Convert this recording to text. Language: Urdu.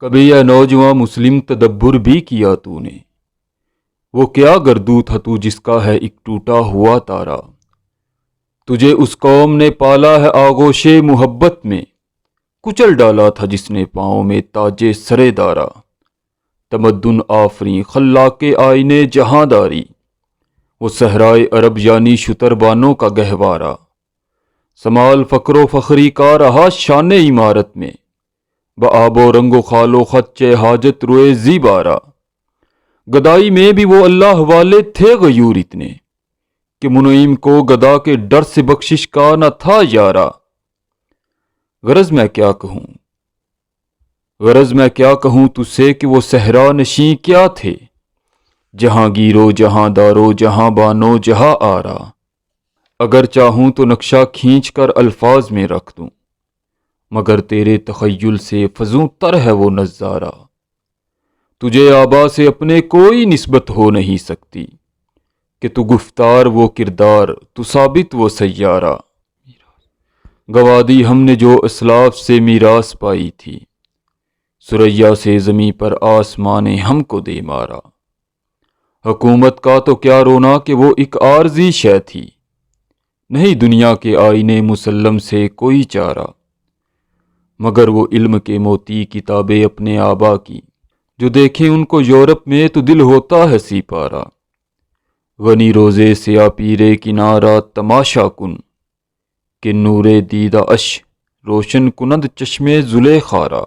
کبھی یہ نوجوان مسلم تدبر بھی کیا تو نے؟ وہ کیا گردو تھا تو جس کا ہے ایک ٹوٹا ہوا تارا؟ تجھے اس قوم نے پالا ہے آغوش محبت میں، کچل ڈالا تھا جس نے پاؤں میں تاج سرے دارا۔ تمدن آفریں خلاق آئینے جہاں داری، وہ صحرائے عرب یعنی شتربانوں کا گہوارہ۔ سمال فقر و فخری کا رہا شان عمارت میں، بآب و رنگ و خال و خط حاجت روئے زیبارہ۔ گدائی میں بھی وہ اللہ والے تھے غیور اتنے، کہ منعیم کو گدا کے ڈر سے بخشش کا نہ تھا یارا۔ غرض میں کیا کہوں تجھ سے کہ وہ صحرا نشیں کیا تھے، جہاں گیرو جہاں دارو جہاں بانو جہاں آرا۔ اگر چاہوں تو نقشہ کھینچ کر الفاظ میں رکھ دوں، مگر تیرے تخیل سے فزوں تر ہے وہ نظارہ۔ تجھے آبا سے اپنے کوئی نسبت ہو نہیں سکتی، کہ تو گفتار وہ کردار تو ثابت وہ سیارہ۔ گوادی ہم نے جو اسلاف سے میراث پائی تھی، ثریا سے زمیں پر آسمان ہم کو دے مارا۔ حکومت کا تو کیا رونا کہ وہ ایک عارضی شے تھی، نہیں دنیا کے آئینے مسلم سے کوئی چارہ۔ مگر وہ علم کے موتی کتابیں اپنے آبا کی، جو دیکھیں ان کو یورپ میں تو دل ہوتا ہے سی پارا۔ غنی روزے سیا پیرے کنارہ تماشا کن، کہ نور دیدہ اش روشن کنند چشمے زلیخارا۔